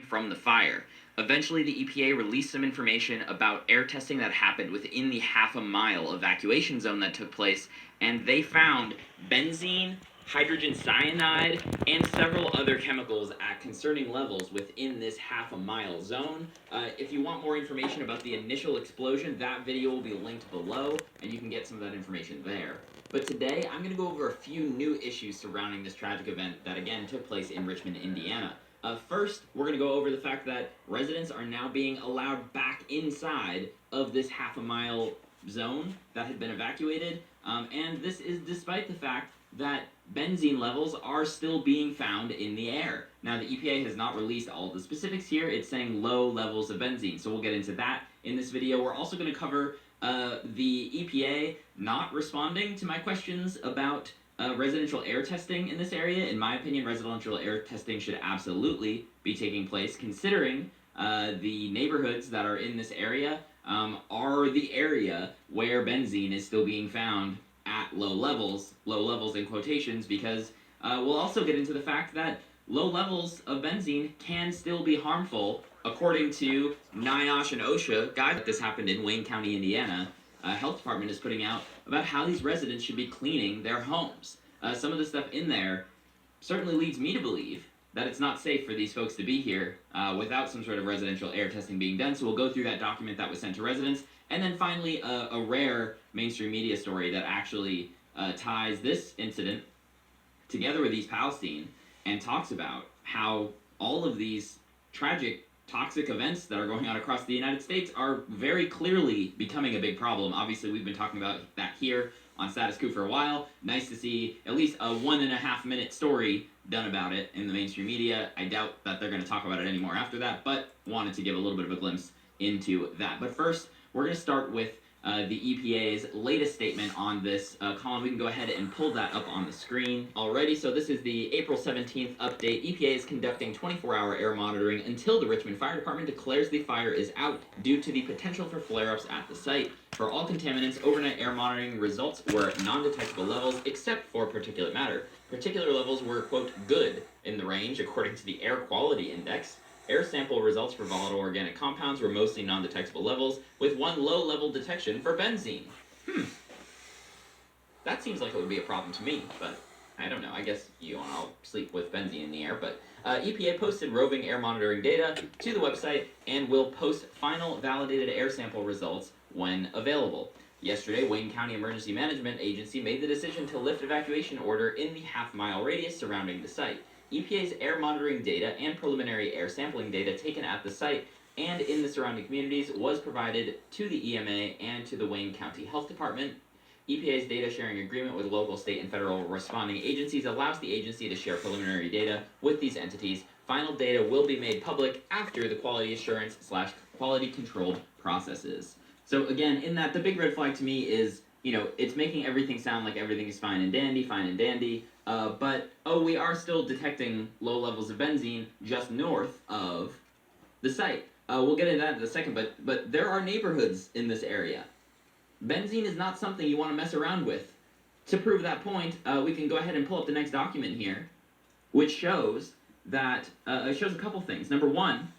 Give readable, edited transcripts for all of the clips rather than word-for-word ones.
from the fire. Eventually, the EPA released some information about air testing that happened within the half-a-mile evacuation zone that took place, and they found benzene, hydrogen cyanide, and several other chemicals at concerning levels within this half-a-mile zone. If you want more information about the initial explosion, that video will be linked below, and you can get some of that information there. But today, I'm going to go over a few new issues surrounding this tragic event that again took place in Richmond, Indiana. First, we're going to go over the fact that residents are now being allowed back inside of this half-a-mile zone that had been evacuated, and this is despite the fact that benzene levels are still being found in the air. Now, the EPA has not released all the specifics here. It's saying low levels of benzene, so we'll get into that in this video. We're also going to cover the EPA not responding to my questions about residential air testing in this area. In my opinion, residential air testing should absolutely be taking place, considering the neighborhoods that are in this area are the area where benzene is still being found at low levels in quotations, because we'll also get into the fact that low levels of benzene can still be harmful, according to NIOSH and OSHA guide that this happened in Wayne County, Indiana. Health department is putting out about how these residents should be cleaning their homes. Some of the stuff in there certainly leads me to believe that it's not safe for these folks to be here without some sort of residential air testing being done. So we'll go through that document that was sent to residents. And then finally, a rare mainstream media story that actually ties this incident together with East Palestine and talks about how all of these tragic toxic events that are going on across the United States are very clearly becoming a big problem. Obviously, we've been talking about that here on Status Coup for a while. Nice to see at least a 1.5 minute story done about it in the mainstream media. I doubt that they're going to talk about it anymore after that, but wanted to give a little bit of a glimpse into that. But first, we're going to start with the EPA's latest statement on this. Colin, we can go ahead and pull that up on the screen. Alrighty, so this is the April 17th update. EPA is conducting 24-hour air monitoring until the Richmond Fire Department declares the fire is out due to the potential for flare-ups at the site. For all contaminants, overnight air monitoring results were non-detectable levels except for particulate matter. Particular levels were, quote, good in the range according to the Air Quality Index. Air sample results for volatile organic compounds were mostly non-detectable levels, with one low-level detection for benzene. That seems like it would be a problem to me, but I don't know. I guess you and I'll sleep with benzene in the air. But EPA posted roving air monitoring data to the website and will post final validated air sample results when available. Yesterday, Wayne County Emergency Management Agency made the decision to lift evacuation order in the half-mile radius surrounding the site. EPA's air monitoring data and preliminary air sampling data taken at the site and in the surrounding communities was provided to the EMA and to the Wayne County Health Department. EPA's data sharing agreement with local, state, and federal responding agencies allows the agency to share preliminary data with these entities. Final data will be made public after the quality assurance / quality control processes. So again, in that, the big red flag to me is, it's making everything sound like everything is fine and dandy, but we are still detecting low levels of benzene just north of the site. We'll get into that in a second, but there are neighborhoods in this area. Benzene is not something you want to mess around with. To prove that point, we can go ahead and pull up the next document here, which shows that it shows a couple things. Number one,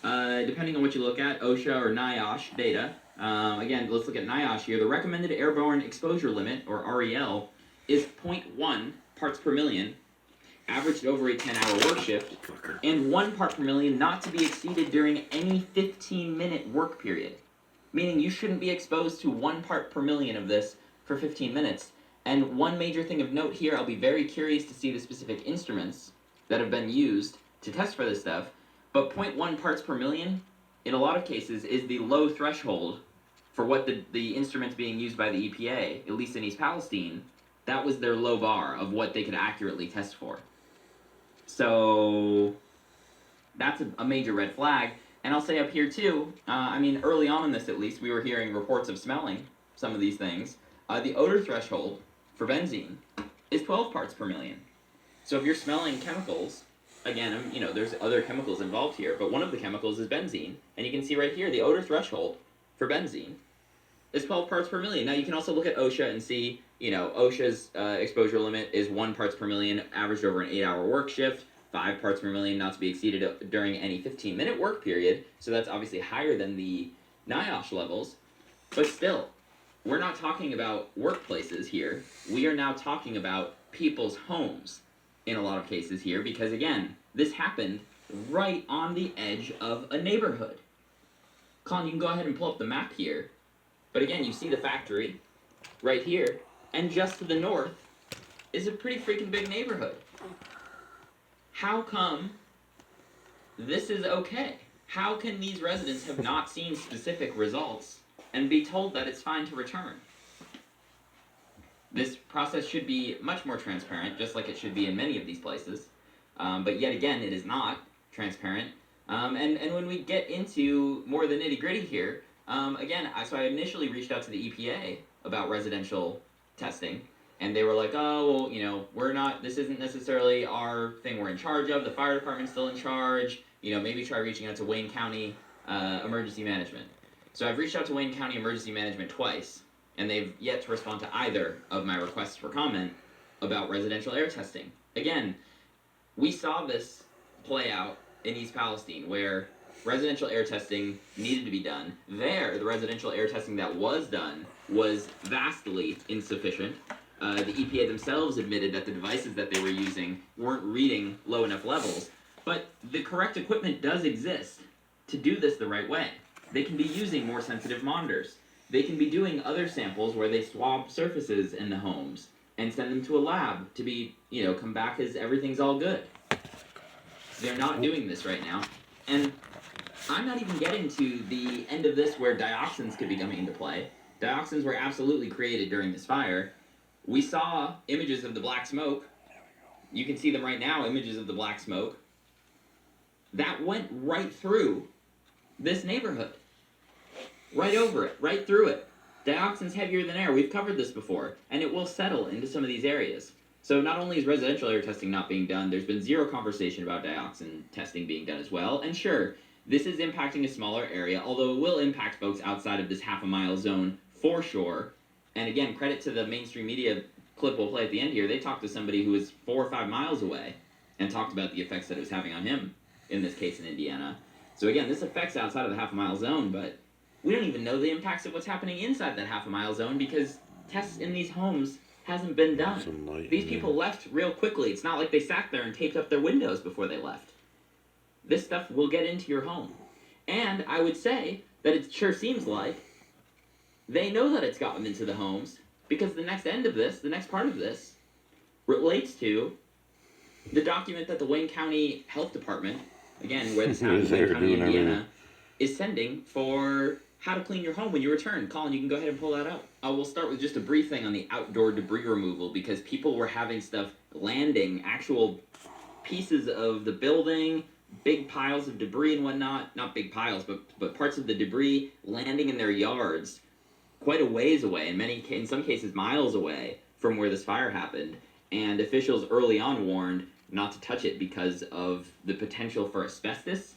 depending on what you look at, OSHA or NIOSH data. Again, let's look at NIOSH here. The recommended airborne exposure limit, or REL, is 0.1 parts per million, averaged over a 10-hour work shift, and 1 part per million not to be exceeded during any 15-minute work period. Meaning you shouldn't be exposed to 1 part per million of this for 15 minutes. And one major thing of note here, I'll be very curious to see the specific instruments that have been used to test for this stuff, but 0.1 parts per million, in a lot of cases, is the low threshold for what the instruments being used by the EPA, at least in East Palestine, that was their low bar of what they could accurately test for. So that's a major red flag. And I'll say up here too, early on in this at least, we were hearing reports of smelling some of these things. The odor threshold for benzene is 12 parts per million. So if you're smelling chemicals, again, there's other chemicals involved here, but one of the chemicals is benzene. And you can see right here, the odor threshold for benzene is 12 parts per million. Now you can also look at OSHA and see, OSHA's exposure limit is 1 parts per million, averaged over an 8-hour work shift. 5 parts per million not to be exceeded during any 15-minute work period. So that's obviously higher than the NIOSH levels. But still, we're not talking about workplaces here. We are now talking about people's homes in a lot of cases here, because again, this happened right on the edge of a neighborhood. Colin, you can go ahead and pull up the map here. But again, you see the factory right here, and just to the north is a pretty freaking big neighborhood. How come this is okay? How can these residents have not seen specific results and be told that it's fine to return? This process should be much more transparent, just like it should be in many of these places. But yet again, it is not transparent. And when we get into more of the nitty-gritty here, again, so I initially reached out to the EPA about residential testing, and they were like, oh, well, this isn't necessarily our thing we're in charge of. The fire department's still in charge. Maybe try reaching out to Wayne County Emergency Management. So I've reached out to Wayne County Emergency Management twice, and they've yet to respond to either of my requests for comment about residential air testing. Again, we saw this play out in East Palestine, where residential air testing needed to be done. There, the residential air testing that was done was vastly insufficient. The EPA themselves admitted that the devices that they were using weren't reading low enough levels, but the correct equipment does exist to do this the right way. They can be using more sensitive monitors. They can be doing other samples where they swab surfaces in the homes and send them to a lab to be, come back as everything's all good. They're not doing this right now. And I'm not even getting to the end of this where dioxins could be coming into play. Dioxins were absolutely created during this fire. We saw images of the black smoke. You can see them right now, images of the black smoke. That went right through this neighborhood. Right over it, right through it. Dioxin's heavier than air. We've covered this before, and it will settle into some of these areas. So not only is residential air testing not being done, there's been zero conversation about dioxin testing being done as well. And sure, this is impacting a smaller area, although it will impact folks outside of this half-a-mile zone for sure. And again, credit to the mainstream media clip we'll play at the end here. They talked to somebody who was 4 or 5 miles away and talked about the effects that it was having on him, in this case in Indiana. So again, this affects outside of the half-a-mile zone, but we don't even know the impacts of what's happening inside that half-a-mile zone because tests in these homes hasn't been done. These people left real quickly. It's not like they sat there and taped up their windows before they left. This stuff will get into your home. And I would say that it sure seems like they know that it's gotten into the homes because the next end of this, the next part of this, relates to the document that the Wayne County Health Department, again, where this happens in Wayne County, Indiana, is sending for how to clean your home when you return. Colin, you can go ahead and pull that up. We'll start with just a brief thing on the outdoor debris removal because people were having stuff landing, actual pieces of the building, big piles of debris and whatnot. Not big piles, but parts of the debris landing in their yards quite a ways away, in some cases miles away from where this fire happened. And officials early on warned not to touch it because of the potential for asbestos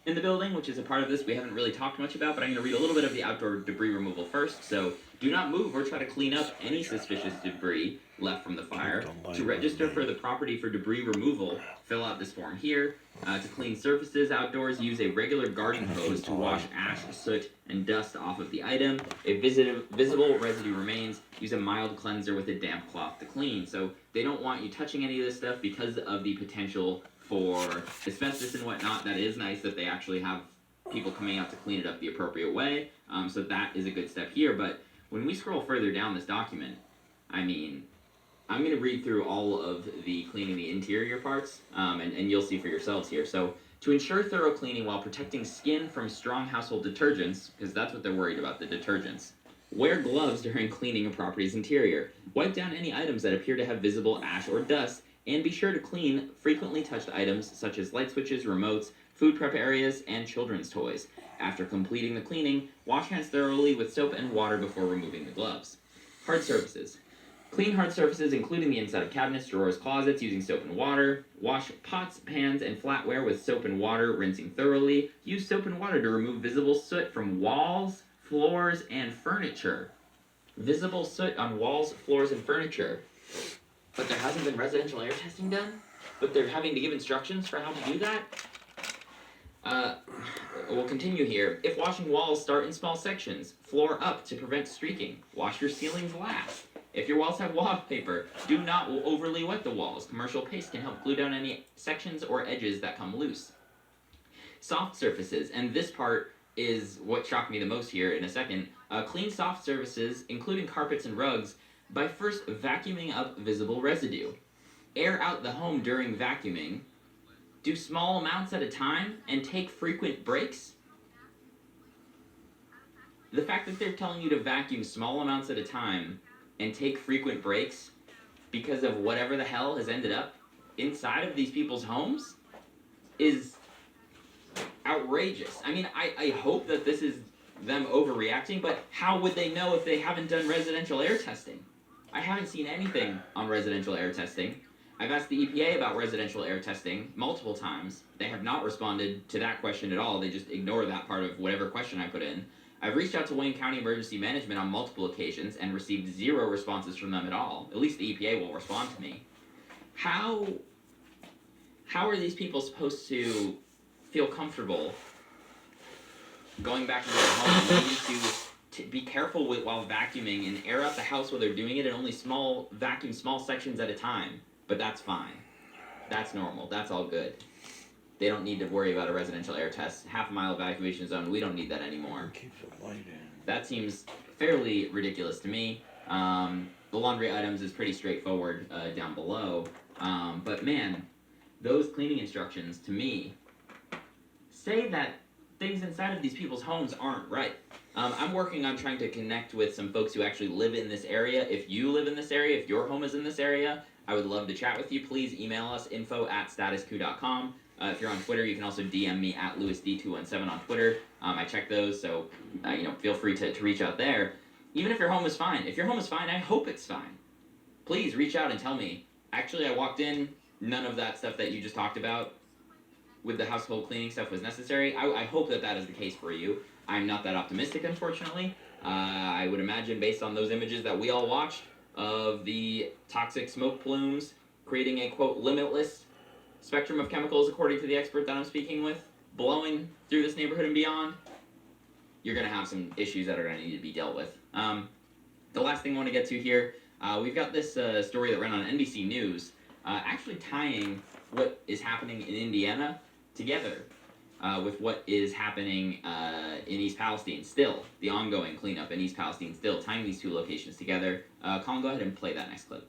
in the building, which is a part of this we haven't really talked much about, but I'm going to read a little bit of the outdoor debris removal first. So do not move or try to clean up any suspicious debris left from the fire. To register for the property for debris removal, fill out this form here. To clean surfaces outdoors, use a regular garden hose to wash ash, soot, and dust off of the item. If visible residue remains, use a mild cleanser with a damp cloth to clean. So they don't want you touching any of this stuff because of the potential for asbestos and whatnot. That is nice that they actually have people coming out to clean it up the appropriate way. So that is a good step here. But when we scroll further down this document, I'm going to read through all of the cleaning the interior parts, and you'll see for yourselves here. So, to ensure thorough cleaning while protecting skin from strong household detergents, because that's what they're worried about, the detergents. Wear gloves during cleaning a property's interior. Wipe down any items that appear to have visible ash or dust, and be sure to clean frequently touched items such as light switches, remotes, food prep areas, and children's toys. After completing the cleaning, wash hands thoroughly with soap and water before removing the gloves. Hard surfaces. Clean hard surfaces, including the inside of cabinets, drawers, closets, using soap and water. Wash pots, pans, and flatware with soap and water, rinsing thoroughly. Use soap and water to remove visible soot from walls, floors, and furniture. Visible soot on walls, floors, and furniture. But there hasn't been residential air testing done? but they're having to give instructions for how to do that? We'll continue here. If washing walls, start in small sections. Floor up to prevent streaking. Wash your ceilings last. If your walls have wallpaper, do not overly wet the walls. Commercial paste can help glue down any sections or edges that come loose. Soft surfaces, and this part is what shocked me the most here in a second. Clean soft surfaces, including carpets and rugs, by first vacuuming up visible residue. Air out the home during vacuuming. Do small amounts at a time and take frequent breaks. The fact that they're telling you to vacuum small amounts at a time and take frequent breaks because of whatever the hell has ended up inside of these people's homes is outrageous. I mean, I hope that this is them overreacting, but how would they know if they haven't done residential air testing? I haven't seen anything on residential air testing. I've asked the EPA about residential air testing multiple times. They have not responded to that question at all. They just ignore that part of whatever question I put in. I've reached out to Wayne County Emergency Management on multiple occasions and received 0 responses from them at all. At least the EPA will respond to me. How are these people supposed to feel comfortable going back into their home and needing to be careful with while vacuuming and air out the house while they're doing it and only vacuum small sections at a time? But that's fine. That's normal. That's all good. They don't need to worry about a residential air test. Half-mile evacuation zone, we don't need that anymore. Keeps the light in. That seems fairly ridiculous to me. The laundry items is pretty straightforward down below. But man, those cleaning instructions, to me, say that things inside of these people's homes aren't right. I'm working on trying to connect with some folks who actually live in this area. If you live in this area, if your home is in this area, I would love to chat with you. Please email us, info@statuscoup.com. If you're on Twitter, you can also DM me at LewisD217 on Twitter. I check those, so feel free to reach out there. Even if your home is fine. If your home is fine, I hope it's fine. Please reach out and tell me, actually, I walked in, none of that stuff that you just talked about with the household cleaning stuff was necessary. I hope that is the case for you. I'm not that optimistic, unfortunately. I would imagine, based on those images that we all watched, of the toxic smoke plumes creating a, quote, limitless spectrum of chemicals, according to the expert that I'm speaking with, blowing through this neighborhood and beyond, you're going to have some issues that are going to need to be dealt with. The last thing I want to get to here, we've got this story that ran on NBC News, actually tying what is happening in Indiana together with what is happening in East Palestine still, the ongoing cleanup in East Palestine still, tying these two locations together. Colin, go ahead and play that next clip.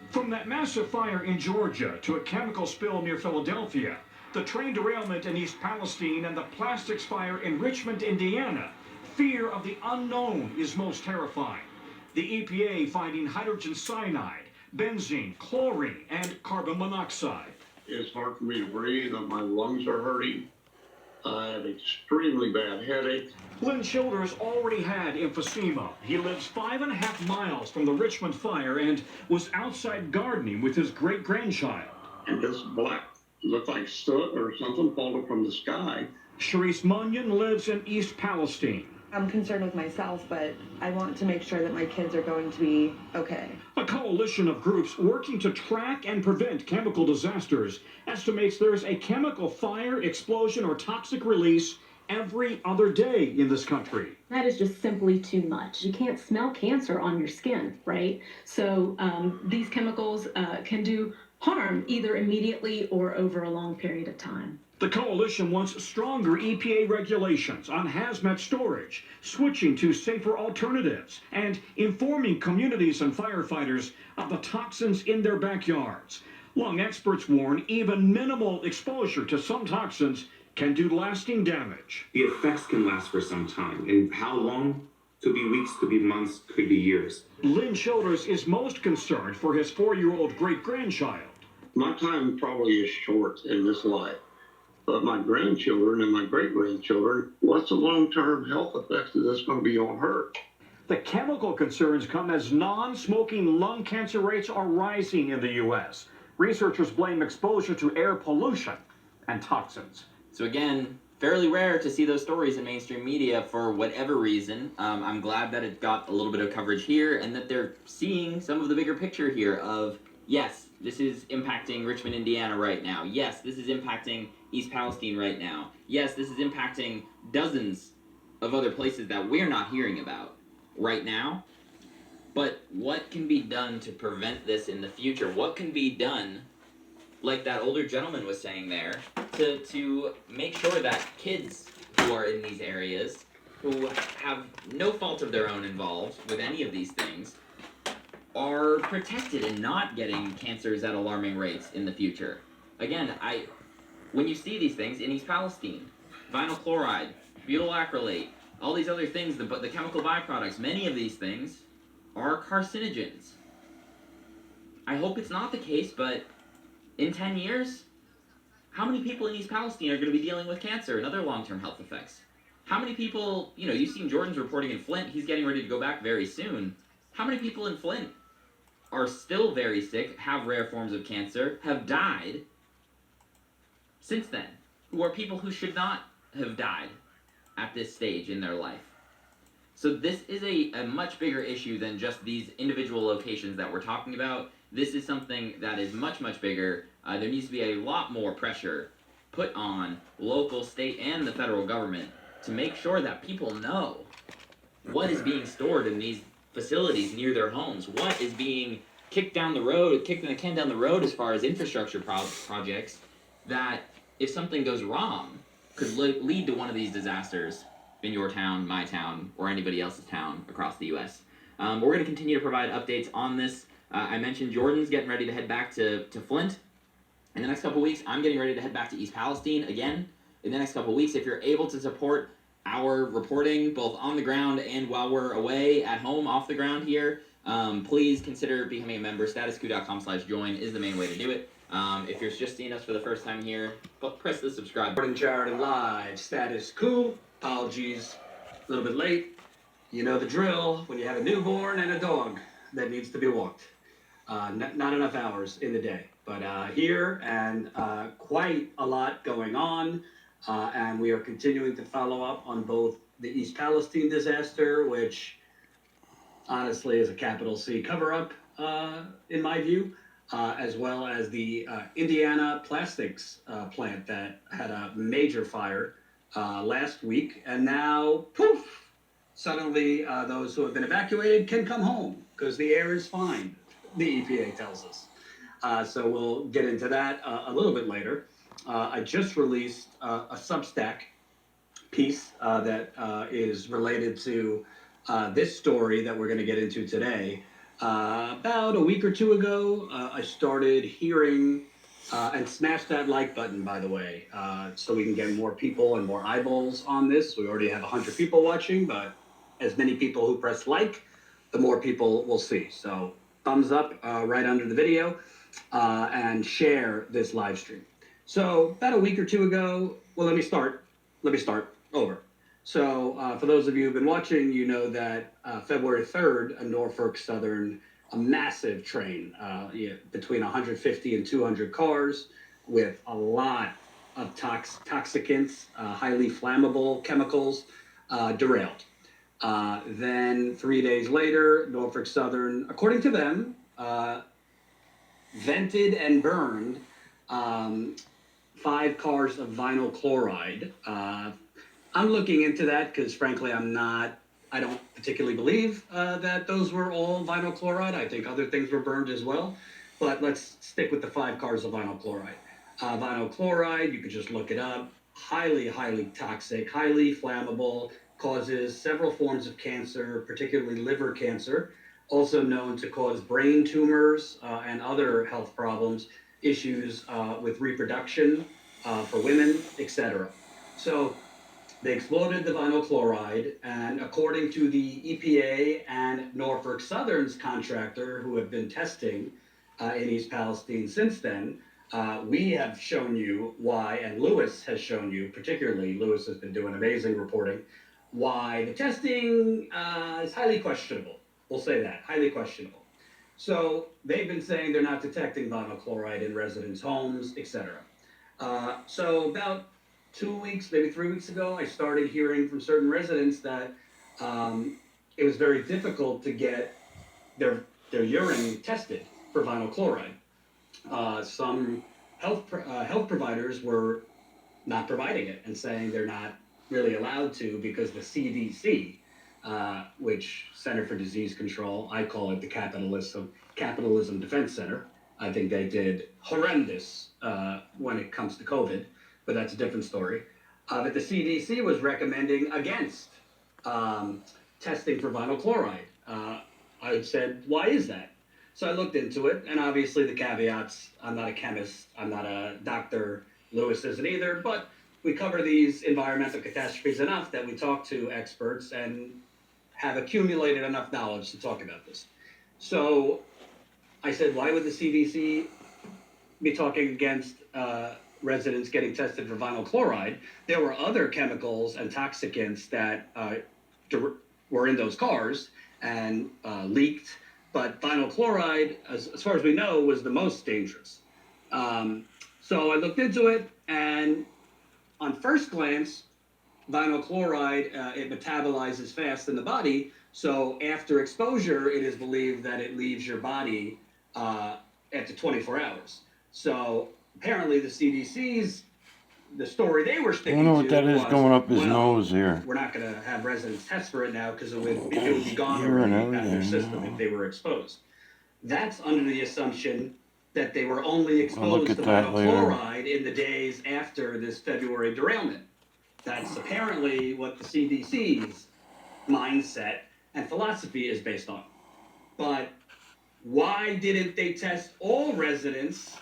From that massive fire in Georgia to a chemical spill near Philadelphia, the train derailment in East Palestine and the plastics fire in Richmond, Indiana, fear of the unknown is most terrifying. The EPA finding hydrogen cyanide, benzene, chlorine, and carbon monoxide. It's hard for me to breathe, and my lungs are hurting. I have extremely bad headache. Lynn Childers already had emphysema. He lives 5.5 miles from the Richmond fire and was outside gardening with his great-grandchild. And this black looked like soot or something falling from the sky. Sharice Munyon lives in East Palestine. I'm concerned with myself, but I want to make sure that my kids are going to be okay. A coalition of groups working to track and prevent chemical disasters estimates there's a chemical fire, explosion, or toxic release every other day in this country. That is just simply too much. You can't smell cancer on your skin, right? So these chemicals can do harm either immediately or over a long period of time. The coalition wants stronger EPA regulations on hazmat storage, switching to safer alternatives, and informing communities and firefighters of the toxins in their backyards. Lung experts warn even minimal exposure to some toxins can do lasting damage. The effects can last for some time, and how long? Could be weeks, could be months, could be years. Lynn Childers is most concerned for his 4-year-old great-grandchild. My time probably is short in this life. But my grandchildren and my great-grandchildren, what's the long-term health effects of this going to be on her? The chemical concerns come as non-smoking lung cancer rates are rising in the U.S. Researchers blame exposure to air pollution and toxins. So again, fairly rare to see those stories in mainstream media for whatever reason. I'm glad that it got a little bit of coverage here and that they're seeing some of the bigger picture here of, Yes, this is impacting Richmond, Indiana right now. Yes, this is impacting East Palestine right now. Yes, this is impacting dozens of other places that we're not hearing about right now. But what can be done to prevent this in the future? What can be done, like that older gentleman was saying there, to make sure that kids who are in these areas, who have no fault of their own involved with any of these things, are protected and not getting cancers at alarming rates in the future? Again, when you see these things in East Palestine, vinyl chloride, butyl acrylate, all these other things, the chemical byproducts, many of these things are carcinogens. I hope it's not the case, but in 10 years, how many people in East Palestine are going to be dealing with cancer and other long-term health effects? How many people, you've seen Jordan's reporting in Flint, he's getting ready to go back very soon. How many people in Flint are still very sick, have rare forms of cancer, have died since then, who are people who should not have died at this stage in their life? So this is a much bigger issue than just these individual locations that we're talking about. This is something that is much, much bigger. There needs to be a lot more pressure put on local, state, and the federal government to make sure that people know what is being stored in these facilities near their homes, what is being kicking the can down the road as far as infrastructure projects that, if something goes wrong, could lead to one of these disasters in your town, my town, or anybody else's town across the U.S. We're going to continue to provide updates on this. I mentioned Jordan's getting ready to head back to Flint in the next couple weeks. I'm getting ready to head back to East Palestine again in the next couple weeks. If you're able to support our reporting both on the ground and while we're away at home off the ground here, please consider becoming a member. Statusquo.com/join is the main way to do it. If you're just seeing us for the first time here, press the subscribe button. Jared live, status quo. Apologies, a little bit late. You know the drill when you have a newborn and a dog that needs to be walked. Not enough hours in the day, but here and quite a lot going on. And we are continuing to follow up on both the East Palestine disaster, which honestly is a capital C cover-up, in my view, as well as the Indiana plastics plant that had a major fire last week. And now, poof, suddenly those who have been evacuated can come home because the air is fine, the EPA tells us. So we'll get into that a little bit later. I just released a Substack piece that is related to this story that we're going to get into today. About a week or two ago, I started hearing, and smash that like button, by the way, so we can get more people and more eyeballs on this. We already have 100 people watching, but as many people who press like, the more people will see. So thumbs up right under the video and share this live stream. So about a week or two ago, well, let me start over. So for those of you who've been watching, you know that February 3rd, a Norfolk Southern, a massive train, between 150 and 200 cars with a lot of toxicants, highly flammable chemicals, derailed. Then 3 days later, Norfolk Southern, according to them, vented and burned 5 cars of vinyl chloride. I'm looking into that because, frankly, I don't particularly believe that those were all vinyl chloride. I think other things were burned as well. But let's stick with the 5 cars of vinyl chloride. Vinyl chloride, you could just look it up, highly, highly toxic, highly flammable, causes several forms of cancer, particularly liver cancer, also known to cause brain tumors and other health problems, issues with reproduction for women, etc. So they exploded the vinyl chloride, and according to the EPA and Norfolk Southern's contractor, who have been testing in East Palestine since then, we have shown you why, and Lewis has shown you, particularly Lewis has been doing amazing reporting, why the testing is highly questionable. We'll say that, highly questionable. So they've been saying they're not detecting vinyl chloride in residents' homes, etc. So about 2 weeks, maybe 3 weeks ago, I started hearing from certain residents that it was very difficult to get their urine tested for vinyl chloride. some health providers were not providing it and saying they're not really allowed to because the CDC, which Center for Disease Control, I call it the Capitalism Defense Center. I think they did horrendous when it comes to COVID, but that's a different story. But the CDC was recommending against testing for vinyl chloride. I said, why is that? So I looked into it, and obviously the caveats, I'm not a chemist, I'm not a doctor, Lewis isn't either, but we cover these environmental catastrophes enough that we talk to experts and have accumulated enough knowledge to talk about this. So I said, why would the CDC be talking against residents getting tested for vinyl chloride? There were other chemicals and toxicants that were in those cars and leaked, but vinyl chloride, as far as we know, was the most dangerous. So I looked into it, and on first glance, vinyl chloride, it metabolizes fast in the body, so after exposure, it is believed that it leaves your body after 24 hours. So apparently the CDC's, the story they were I sticking wonder to what that is was, going up his well, nose here. we're not going to have residents test for it now because it would be gone Here and already out of their everything, system yeah. if they were exposed. That's under the assumption that they were only I'll look exposed at to that vinyl later. chloride in the days after this February derailment. That's apparently what the CDC's mindset and philosophy is based on. But why didn't they test all residents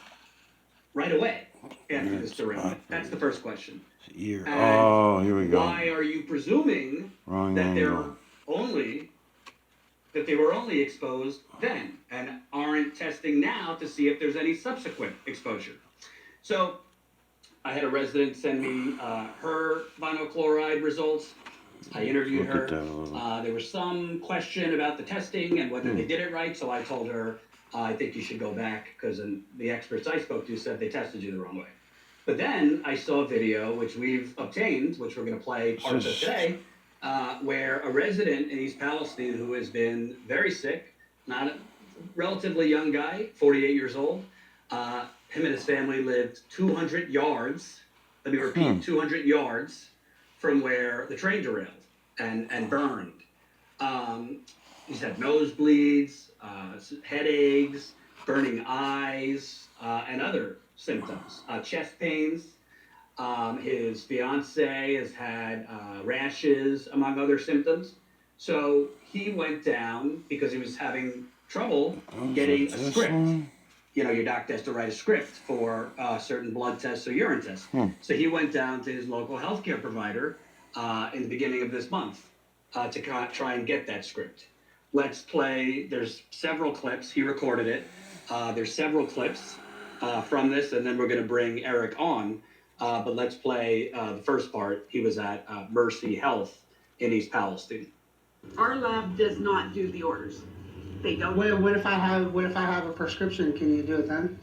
right away after this derailment? That's the first question. Ear. And Oh, here we go. why are you presuming Wrong that angle. they were only exposed then and aren't testing now to see if there's any subsequent exposure? So I had a resident send me her vinyl chloride results. I interviewed Look her. at that a little. There was some question about the testing and whether they did it right, so I told her, I think you should go back because the experts I spoke to said they tested you the wrong way. But then I saw a video, which we've obtained, which we're going to play parts of today, where a resident in East Palestine who has been very sick, not a relatively young guy, 48 years old, him and his family lived 200 yards, let me repeat, 200 yards from where the train derailed and burned. He's had nosebleeds, headaches, burning eyes, and other symptoms, chest pains. His fiance has had rashes, among other symptoms. So he went down because he was having trouble getting a script. You know, your doctor has to write a script for certain blood tests or urine tests. So he went down to his local healthcare provider in the beginning of this month to try and get that script. Let's play, there's several clips, he recorded it. There's several clips from this, and then we're going to bring Eric on. But let's play the first part. He was at Mercy Health in East Palestine. Our lab does not do the orders. They don't. What if I have a prescription? Can you do it then?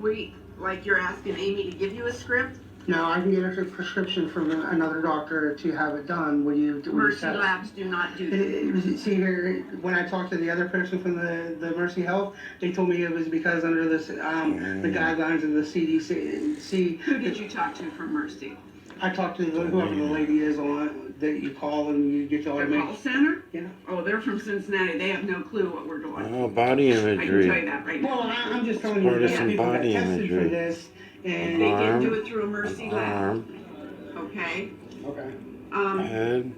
We like you're asking Amy to give you a script. No, I can get a prescription from another doctor to have it done. Mercy Labs do not do that. See here, when I talked to the other person from the Mercy Health, they told me it was because under this the guidelines of the CDC. Who did you talk to from Mercy? I talked to whoever the lady is on that you call and you get the The automated. call center? Yeah. Oh, they're from Cincinnati. They have no clue what we're doing. Oh, body I can imagery. tell you that right now. Well, I'm just telling you Part that of some people got body tested for imagery. this, and They Arm, didn't do it through a Mercy lab. arm, Okay. okay. head.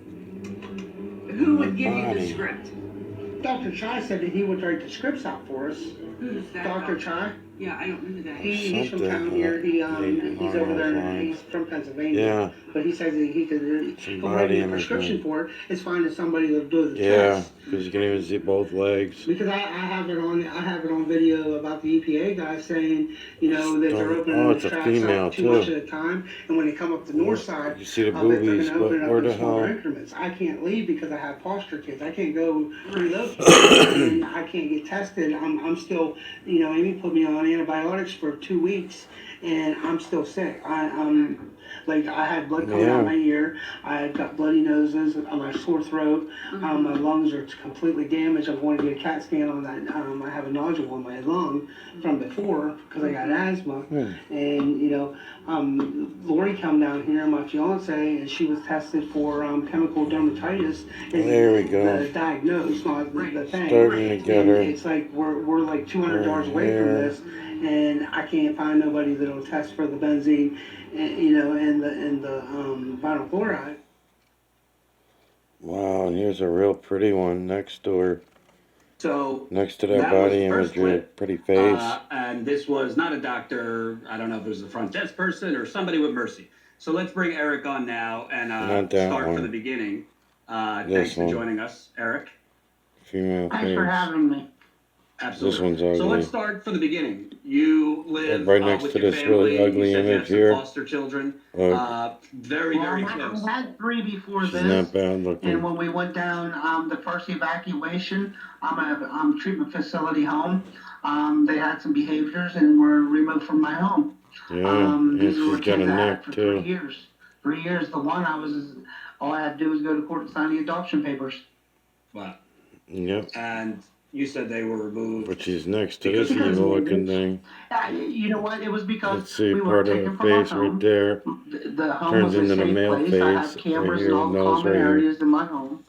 Who would give you the Body. script? Dr. Chai said that he would write the scripts out for us. Who's that? Dr. Chai. Yeah, I don't know who that is. He's from Something, town here. He's over there. line. He's from Pennsylvania. Yeah. But he says that he could Some he'll body write me a imagery. prescription for it. It's finding somebody to do the Yeah, test. because you can even see both legs. Because I have it on video about the EPA guy saying, you know, that they're opening Oh, the it's a tracks female, up too much too. at a time, and when they come up the north side, You see the I bet they're boobies, gonna but open it where up the in smaller hell? increments. I can't leave because I have foster kids. I can't go through those kids, and I can't get tested. I'm still, you know, Amy put me on antibiotics for 2 weeks, and I'm still sick. Like I had blood coming out of my ear, I had got bloody noses, my sore throat, my lungs are completely damaged. I wanted to get a CAT scan on that. I have a nodule on my lung from before because I got asthma, and you know, Lori come down here, my fiance, and she was tested for chemical dermatitis. And There we go. The diagnosed, not the thing. Starting to get her. It's like we're like 200 yards away from this, and I can't find nobody that'll test for the benzene, and, you know, and the vinyl chloride. Wow, and here's a real pretty one next door. So Next to that that was body the first imagery, clip. pretty face. And this was not a doctor. I don't know if it was a front desk person or somebody with Mercy. So let's bring Eric on now and Not that start one. from the beginning. This Thanks for one. joining us, Eric. Female Thanks for face. having me. Absolutely. This one's ugly. So let's start from the beginning. You live Right next with to your this family. really ugly You said you image have some here. foster children. Look. Very close. I had 3 before She's this. not bad looking. And when we went down the first evacuation, I'm at a treatment facility home. They had some behaviors and were removed from my home. Yeah, and These were she's got a kids I had neck for too. 3 years. 3 years. The one all I had to do was go to court and sign the adoption papers. Wow. Yep. And you said they were removed. But she's next to Because this of evil the looking image. thing. You know what? It was because Let's see, we were part of taken the from our face home. right there. The home Turns was a into the safe male place. face. I have cameras Right in here, all the nose common right here. areas in my home.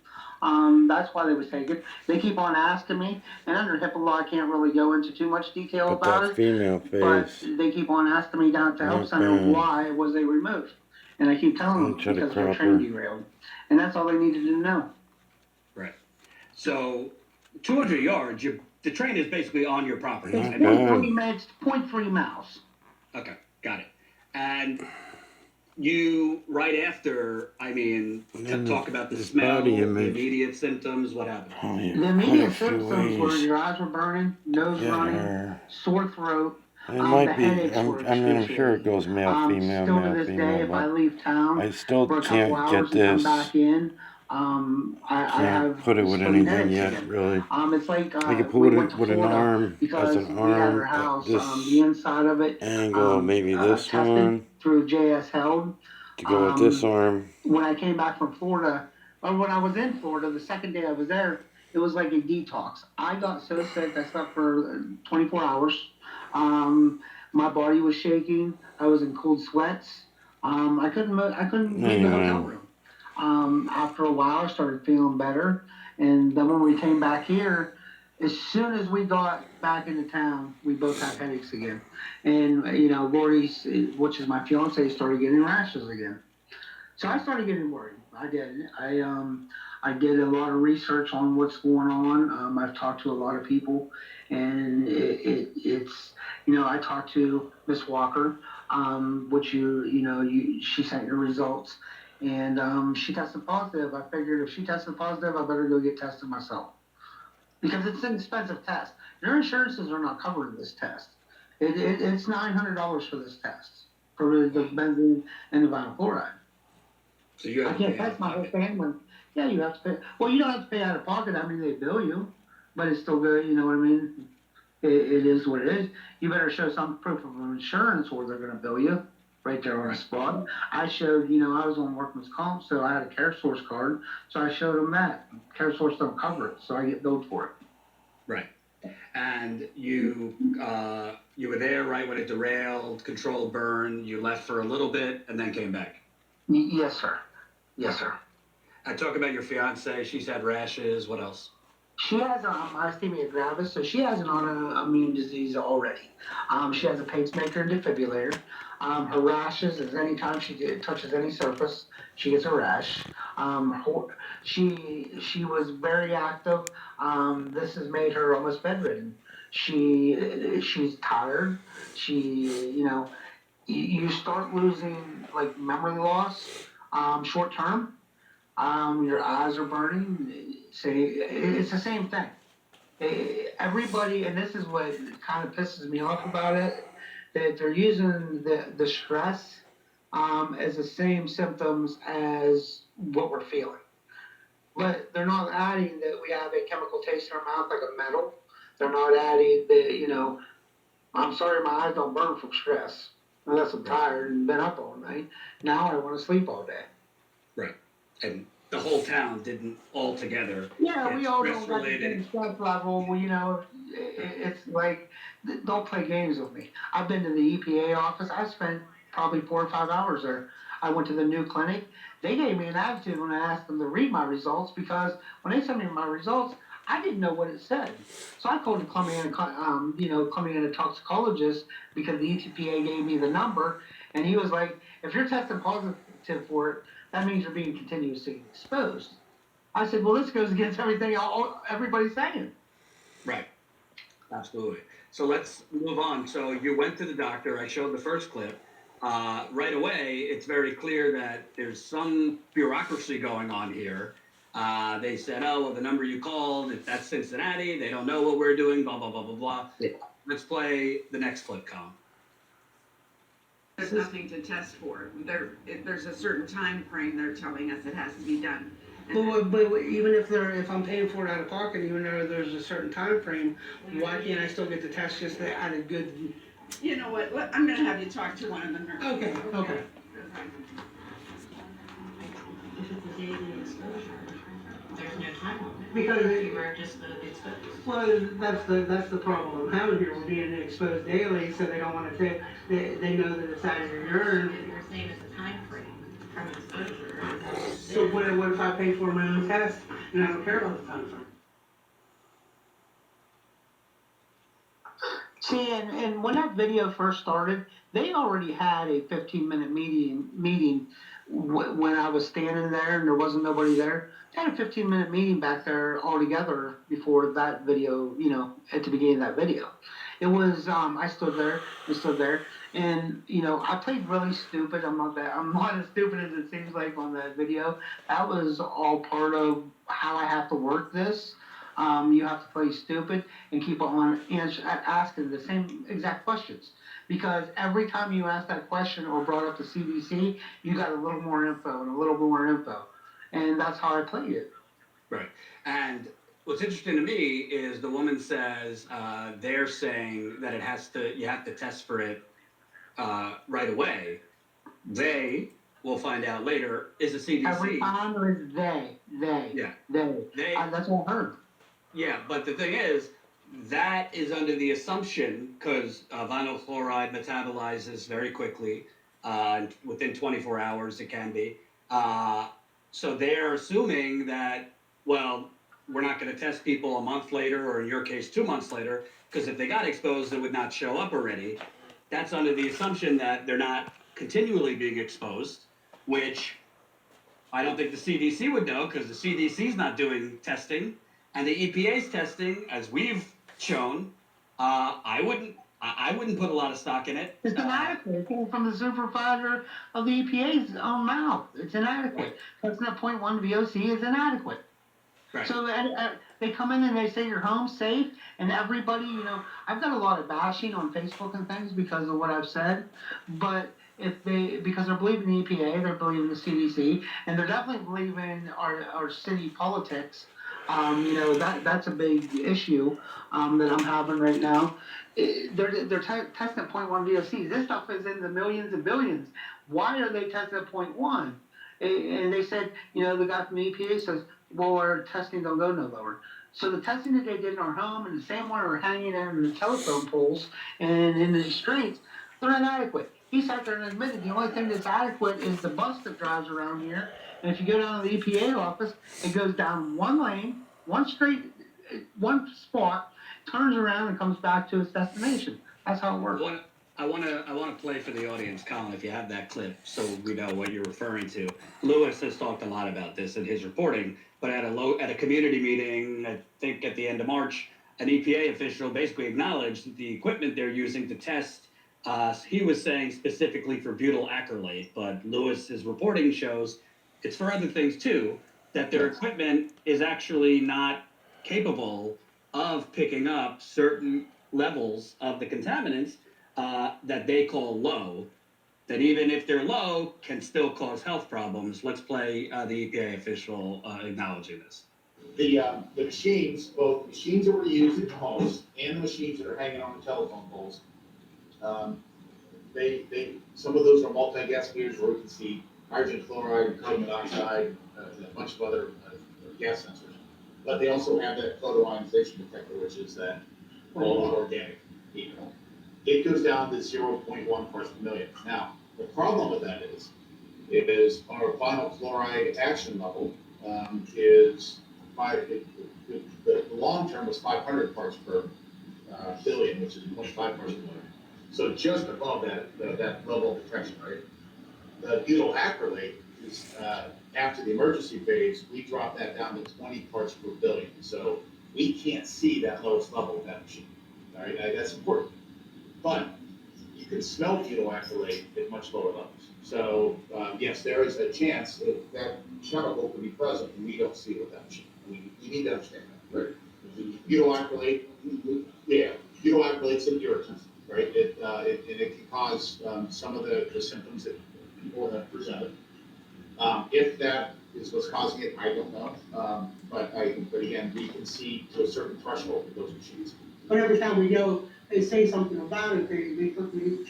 That's why they was taken. They keep on asking me, and under HIPAA law, I can't really go into too much detail But about that it. female But face. they keep on asking me down at the help Not center bad. why was they removed, and I keep telling them Try to because their crop train her. derailed, and that's all they needed to know. Right. So 200 yards, the train is basically on your property. It's Not bad. 0.3 miles. Okay, got it. And you, right after, I mean, And talk about the this smell, body the image. immediate symptoms, what happened? Oh, yeah. The Quite a immediate few symptoms were ways. your eyes were burning, nose Get running, her. sore throat. It The might be. headaches I'm were sure it excruciating. goes male, female, Still to male, this day, female, if I but leave town I still for a couple can't hours get and come this. back in, I Can't have put it with splitting anything headaches yet, again. really. It's like I could we put went it to with an Florida arm, because as an we had our arm, house, this the inside of it, angle, maybe this tested one, through JS Held. to go with this arm. When I came back from Florida, or when I was in Florida, the second day I was there, it was like a detox. I got so sick, I slept for 24 hours. My body was shaking. I was in cold sweats. I couldn't leave the hotel room. After a while, I started feeling better. And then when we came back here, as soon as we got back into town, we both had headaches again. And, you know, Lori, which is my fiance, started getting rashes again. So I started getting worried. I did. I did a lot of research on what's going on. I've talked to a lot of people, and it's, you know, I talked to Miss Walker, which she sent your results, and she tested positive. I figured if she tested positive, I better go get tested myself because it's an expensive test. Your insurances are not covering this test. It's $900 for this test for the benzene and the vinyl chloride. So you have I can't test my whole family. Yeah, you have to pay. Well, you don't have to pay out of pocket. I mean, they bill you, but it's still good. You know what I mean? It is what it is. You better show some proof of insurance, or they're going to bill you right there on the spot. I showed, I was on workman's comp, so I had a Care Source card, so I showed them that. Care Source don't cover it, so I get billed for it. Right. And you were there right when it derailed, controlled burn. You left for a little bit and then came back. Yes, sir. Yes, sir. I talk about your fiance. She's had rashes. What else? She has myasthenia gravis, so she has an autoimmune disease already. She has a pacemaker and defibrillator. Her rashes is anytime she touches any surface, she gets a rash. She was very active. This has made her almost bedridden. She's tired. You start losing like memory loss, short term. Your eyes are burning. It's the same thing. Everybody, and this is what kind of pisses me off about it, that they're using the stress as the same symptoms as what we're feeling. But they're not adding that we have a chemical taste in our mouth like a metal. They're not adding that, I'm sorry, my eyes don't burn from stress. unless I'm tired and been up all night. Now I want to sleep all day. Right. And the whole town didn't altogether Yeah, get we all stress don't got the same related. stress level. Well, it's like, don't play games with me. I've been to the EPA office. I spent probably 4 or 5 hours there. I went to the new clinic. They gave me an attitude when I asked them to read my results because when they sent me my results, I didn't know what it said. So I called the Columbiana toxicologist because the EPA gave me the number, and he was like, "If you're testing positive for it, that means you're being continuously exposed." I said, well, this goes against everything everybody's saying. Right. Absolutely. So let's move on. So you went to the doctor. I showed the first clip. Right away, it's very clear that there's some bureaucracy going on here. They said, oh, well, the number you called, that's Cincinnati. They don't know what we're doing, blah, blah, blah, blah, blah. Yeah. Let's play the next clip, Colin. There's nothing to test for. There's a certain time frame they're telling us it has to be done. But even if I'm paying for it out of pocket, even though there's a certain time frame, why can't I still get the test just at a good? You know what? I'm going to have you talk to one of the nurses. Okay. Okay. If it's a daily exposure, there's no time limit. Because you were just exposed. Well, that's the problem I'm having here. We're being exposed daily, so they don't want to take. They know that it's out of your urine. If you're saying it's a time frame from exposure. So what if I pay for my own test and I don't care about the time frame? See, and when that video first started, they already had a 15-minute meeting when I was standing there and there wasn't nobody there. They had a 15-minute meeting back there all together before that video, at the beginning of that video. It was, I stood there, and, I played really stupid. I'm not as stupid as it seems like on that video. That was all part of how I have to work this. You have to play stupid and keep on asking the same exact questions. Because every time you ask that question or brought up the CDC, you got a little more info and a little more info. And that's how I played it. Right. And what's interesting to me is the woman says they're saying that you have to test for it right away. They, we'll find out later, is the CDC. Every time it was they. Yeah. They. That's what I heard. Yeah, but the thing is, that is under the assumption, because vinyl chloride metabolizes very quickly, within 24 hours it can be. So they're assuming that, well, we're not going to test people a month later, or in your case, 2 months later, because if they got exposed, it would not show up already. That's under the assumption that they're not continually being exposed, which I don't think the CDC would know, because the CDC's not doing testing. And the EPA's testing, as we've shown, I wouldn't put a lot of stock in it. It's inadequate. It came from the supervisor of the EPA's own mouth. It's inadequate. Testing at 0.1 VOC is inadequate. Right. So they come in and they say you're home safe, and everybody, I've got a lot of bashing on Facebook and things because of what I've said, but because they're believing the EPA, they're believing the CDC, and they're definitely believing our city politics. That's a big issue that I'm having right now. They're testing at 0.1 VOC. This stuff is in the millions and billions. Why are they testing at 0.1? And they said, the guy from the EPA says, well, our testing don't go no lower. So the testing that they did in our home and the same one are hanging out in the telephone poles and in the streets, they're inadequate. He sat there and admitted the only thing that's adequate is the bus that drives around here. And if you go down to the EPA office, it goes down one lane, one spot, turns around and comes back to its destination. That's how it works. I want to play for the audience, Colin, if you have that clip, so we know what you're referring to. Lewis has talked a lot about this in his reporting, but at a community meeting, I think at the end of March, an EPA official basically acknowledged that the equipment they're using to test, he was saying specifically for butyl acrylate, but Lewis's reporting shows it's for other things too, that their equipment is actually not capable of picking up certain levels of the contaminants that they call low, that even if they're low, can still cause health problems. Let's play the EPA official acknowledging this. The machines, both machines that were used in homes and the machines that are hanging on the telephone poles, some of those are multi-gas meters where we can see hydrogen chloride and carbon monoxide, and a bunch of other gas sensors. But they also have that photoionization detector, which is that all organic heat. It goes down to 0.1 parts per million. Now, the problem with that is our vinyl chloride action level is the long term was 500 parts per billion, which is 0.5 parts per million. So just above that level of detection, right? The butyl acrylate is after the emergency phase, we drop that down to 20 parts per billion. So we can't see that lowest level of that machine. All right, that's important. But you can smell butyl acrylate at much lower levels. So yes, there is a chance that that chemical could be present, and we don't see it with that machine. You need to understand that, right? Butyl acrylate, yeah, butyl acrylate's an irritant, right? It can cause some of the symptoms that people have presented. If that is what's causing it, I don't know. But again, we can see to a certain threshold with those machines. But every time we go, they say something about it, they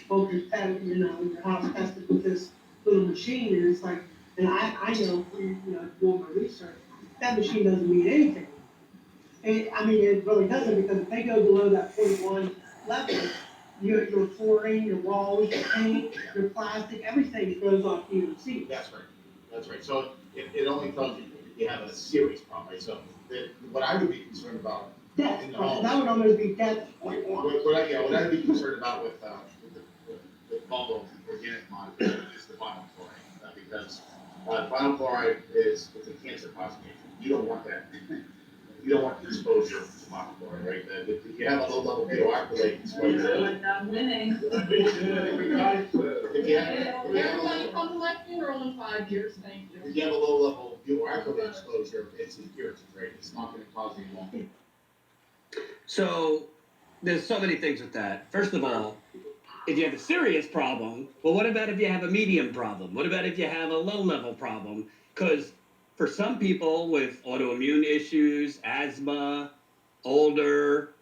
both your pet, your house tested with this little machine, and it's like, and I know, doing my research, that machine doesn't mean anything. It really doesn't, because if they go below that 0.1 level, your flooring, your walls, your paint, your plastic, everything throws off you and see. That's right. That's right. So it only tells you if you have a serious problem, right? So what I would be concerned about. Death, that would almost be death. What I'd be concerned about with volatile organic monoxide is the vinyl chloride, because vinyl chloride it's a cancer causing agent. You don't want that. You don't want the exposure to vinyl chloride, right? If you have a low level butyl acrylate exposure. I'm winning. Everybody come elect me in 5 years, thank you. If you have a low level butyl acrylate exposure, it's an irritant, right? It's not going to cause any long. So there's so many things with that. First of all, if you have a serious problem, well, what about if you have a medium problem? What about if you have a low-level problem? Because for some people with autoimmune issues, asthma, older,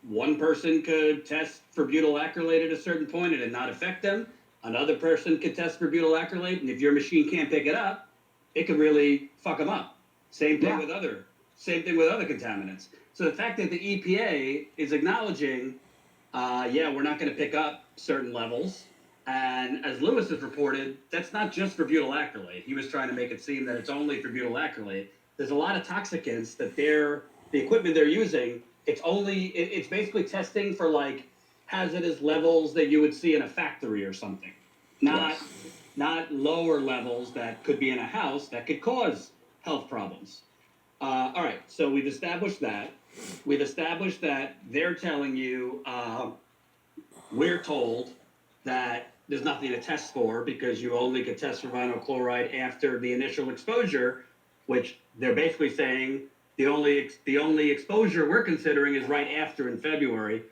one person could test for butyl acrylate at a certain point and it not affect them. Another person could test for butyl acrylate, and if your machine can't pick it up, it could really fuck them up. Same thing with other contaminants. So the fact that the EPA is acknowledging, we're not going to pick up certain levels, and as Lewis has reported, that's not just for butyl acrylate. He was trying to make it seem that it's only for butyl acrylate. There's a lot of toxicants that the equipment they're using, it's basically testing for like hazardous levels that you would see in a factory or something. Not lower levels that could be in a house that could cause health problems. All right, so we've established that. We've established that they're telling you, we're told that there's nothing to test for because you only could test for vinyl chloride after the initial exposure, which they're basically saying the only exposure we're considering is right after in February.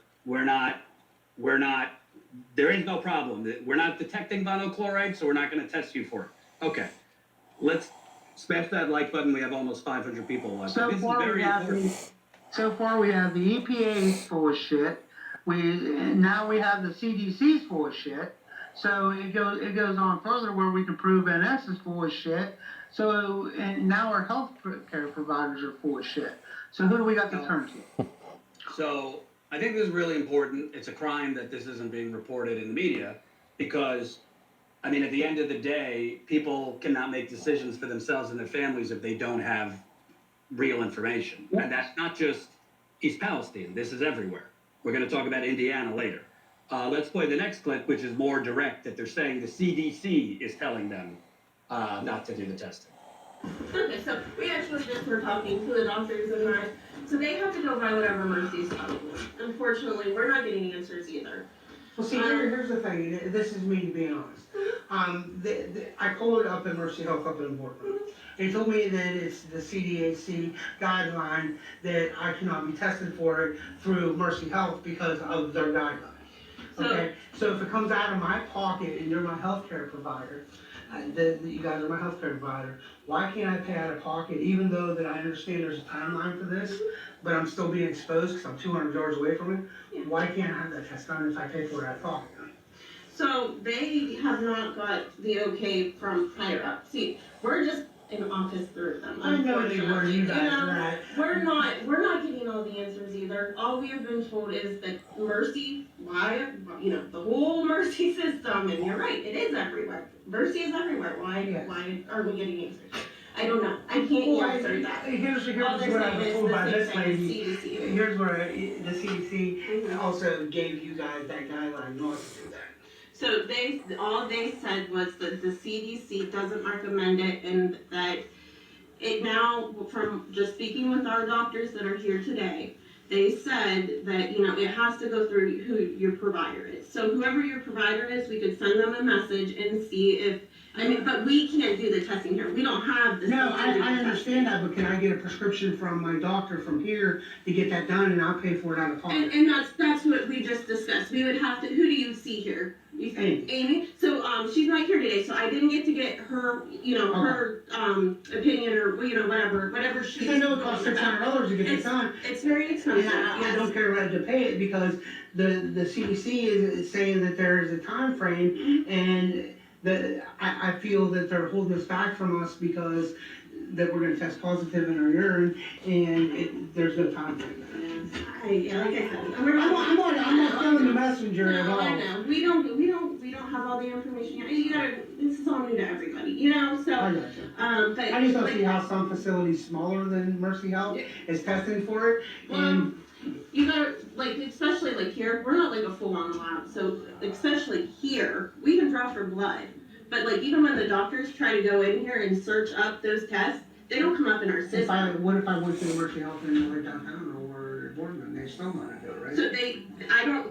There is no problem. We're not detecting vinyl chloride, so we're not going to test you for it. Okay, let's smash that like button. We have almost 500 people watching. So far we have the EPA full of shit. Now we have the CDC's full of shit. So it goes on further where we can prove NS is full of shit. So and now our health care providers are full of shit. So who do we got to turn to? So I think this is really important. It's a crime that this isn't being reported in the media because, at the end of the day, people cannot make decisions for themselves and their families if they don't have real information. And that's not just East Palestine. This is everywhere. We're going to talk about Indiana later. Let's play the next clip, which is more direct, that they're saying the CDC is telling them not to do the testing. Okay, so we actually just were talking to the doctors and that, so they have to go by whatever Mercy's telling them. Unfortunately, we're not getting answers either. Well, see, here's the thing. This is me being honest. I called up at Mercy Health up in Portland. They told me that it's the CDAC guideline that I cannot be tested for it through Mercy Health because of their guidelines. Okay, so if it comes out of my pocket and you're my healthcare provider, You guys are my healthcare provider. Why can't I pay out of pocket, even though that I understand there's a timeline for this, but I'm still being exposed because I'm 200 yards away from it? Why can't I have that test done if I pay for it out of pocket? So they have not got the okay from higher up. See, we're just an office through them. I know they were, you guys are at. We're not getting all the answers either. All we have been told is that Mercy, the whole Mercy system, and you're right, it is everywhere. Mercy is everywhere. Why are we getting answers? I don't know. I can't answer that. Here's what I was told by this lady. Here's where the CDC also gave you guys that guideline not to do that. So all they said was that the CDC doesn't recommend it, and that it now, from just speaking with our doctors that are here today, they said that, it has to go through who your provider is. So whoever your provider is, we could send them a message and see if, but we can't do the testing here. We don't have the. No, I understand that, but can I get a prescription from my doctor from here to get that done, and I'll pay for it out of pocket? And that's what we just discussed. We would have to, who do you see here? Amy. So she's not here today, so I didn't get to get her, her opinion or whatever she. Because I know it costs $600 to get it done. It's very expensive. Yeah, I don't care whether to pay it because the CDC is saying that there is a time frame, and I feel that they're holding us back from us because that we're going to test positive in our urine, and there's no time frame. Like I said, I'm not feeling the messenger at all. I know. We don't have all the information yet. This is all new to everybody, so. I gotcha. But I just don't see how some facilities smaller than Mercy Health is testing for it, and. You gotta, especially here, we're not a full-on lab, so especially here, we can draw for blood. But even when the doctors try to go in here and search up those tests, they don't come up in our system. What if I went to Mercy Health and went downtown or Boardman, they still might do it, right? So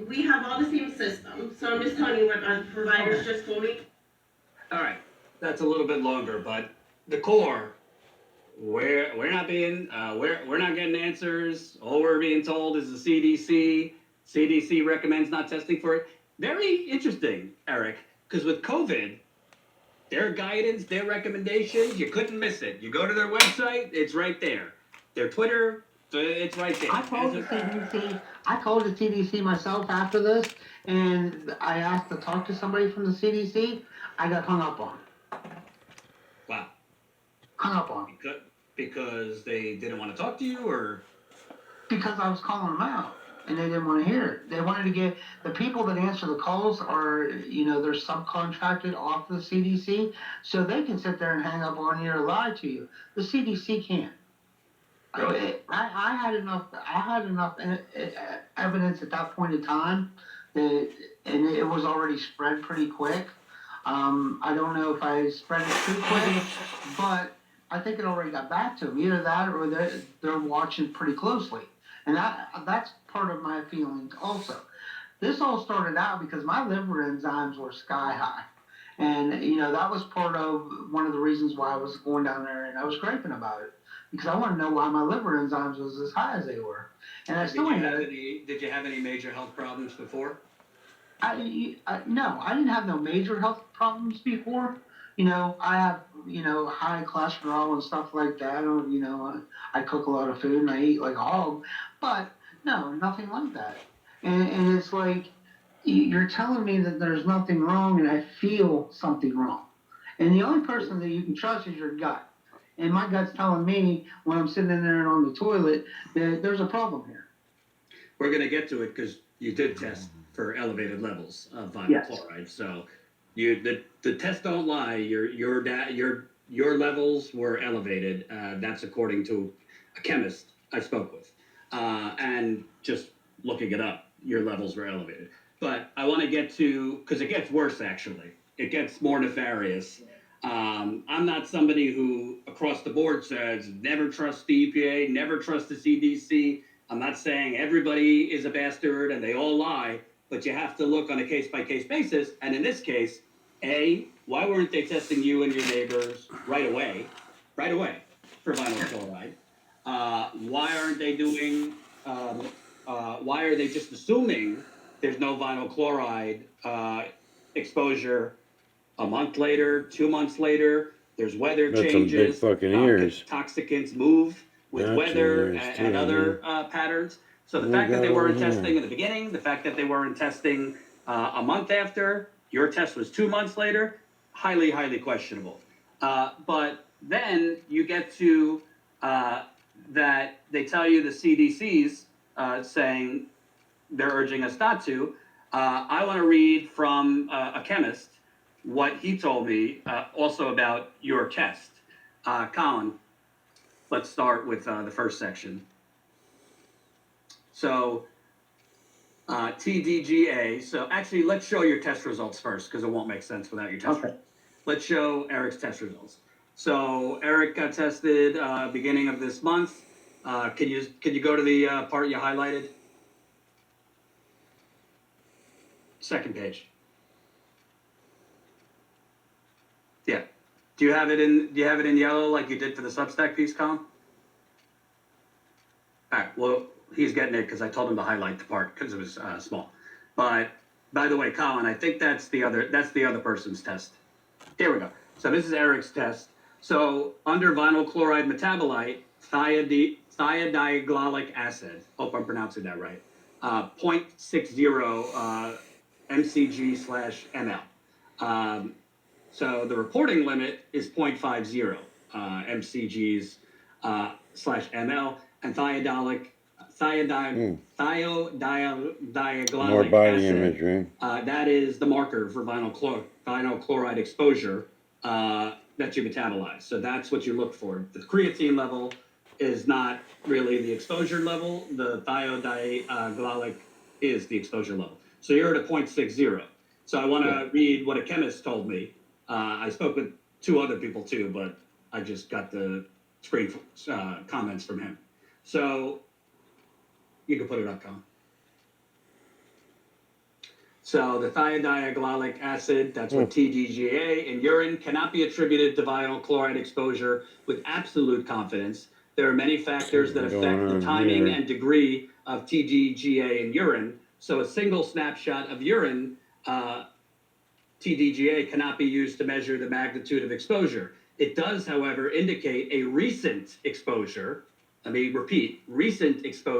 we have all the same system, so I'm just telling you what our providers just told me. All right, that's a little bit longer, but the core, we're not getting answers. All we're being told is the CDC. CDC recommends not testing for it. Very interesting, Eric, because with COVID, their guidance, their recommendations, you couldn't miss it. You go to their website, it's right there. Their Twitter, it's right there. I called the CDC myself after this, and I asked to talk to somebody from the CDC. I got hung up on. Wow. Hung up on. Because they didn't want to talk to you, or? Because I was calling them out, and they didn't want to hear it. They wanted to get, the people that answer the calls are, they're subcontracted off the CDC, so they can sit there and hang up on you or lie to you. The CDC can't. Really? I had enough evidence at that point in time, and it was already spread pretty quick. I don't know if I spread it too quick, but I think it already got back to them. Either that or they're watching pretty closely. And that's part of my feelings also. This all started out because my liver enzymes were sky high. And, that was part of one of the reasons why I was going down there and I was griping about it. Because I want to know why my liver enzymes was as high as they were. And I still Did you have any major health problems before? No, I didn't have no major health problems before. I have, high cholesterol and stuff like that. I cook a lot of food and I eat like a hog. But no, nothing like that. And it's like, you're telling me that there's nothing wrong and I feel something wrong. And the only person that you can trust is your gut. And my gut's telling me when I'm sitting in there and on the toilet that there's a problem here. We're going to get to it because you did test for elevated levels of vinyl chloride. So the tests don't lie. Your levels were elevated. That's according to a chemist I spoke with. And just looking it up, your levels were elevated. But I want to get to, because it gets worse actually. It gets more nefarious. I'm not somebody who across the board says never trust the EPA, never trust the CDC. I'm not saying everybody is a bastard and they all lie, but you have to look on a case-by-case basis. And in this case, why weren't they testing you and your neighbors right away for vinyl chloride? Why aren't they doing, why are they just assuming there's no vinyl chloride exposure a month later, 2 months later. There's weather Got some changes. big fucking ears. Toxicants move with Got weather some ears and too, other patterns. So the fact that they weren't testing in the beginning, the fact that they weren't testing a month after, your test was 2 months later, highly, highly questionable. But then you get to that they tell you the CDC's saying they're urging us not to. I want to read from a chemist what he told me also about your test. Colin, let's start with the first section. So TDGA. So actually, let's show your test results first because it won't make sense without your test results. Let's show Eric's test results. So Eric got tested beginning of this month. Can you go to the part you highlighted? Second page. Yeah. Do you have it in yellow like you did for the Substack piece, Colin? All right. Well, he's getting it because I told him to highlight the part because it was small. But by the way, Colin, I think that's the other person's test. Here we go. So this is Eric's test. So under vinyl chloride metabolite, thiodiglolic acid. Hope I'm pronouncing that right. 0.60 mcg/ml. So the reporting limit is 0.50 mcgs/ml, and thiodiglolic More body acid. imagery. That is the marker for vinyl chloride exposure that you metabolize. So that's what you look for. The creatine level is not really the exposure level. The thiodiglolic is the exposure level. So you're at a 0.60. So I want to read what a chemist told me. I spoke with 2 other people too, but I just got the screen comments from him. So you can put it up, Colin. So the thiodiglolic acid, that's what TDGA in urine, cannot be attributed to vinyl chloride exposure with absolute confidence. There are many factors that affect the timing and degree of TDGA in urine. So a single snapshot of urine TDGA cannot be used to measure the magnitude of exposure. It does, however, indicate a recent exposure. Let me repeat, recent exposure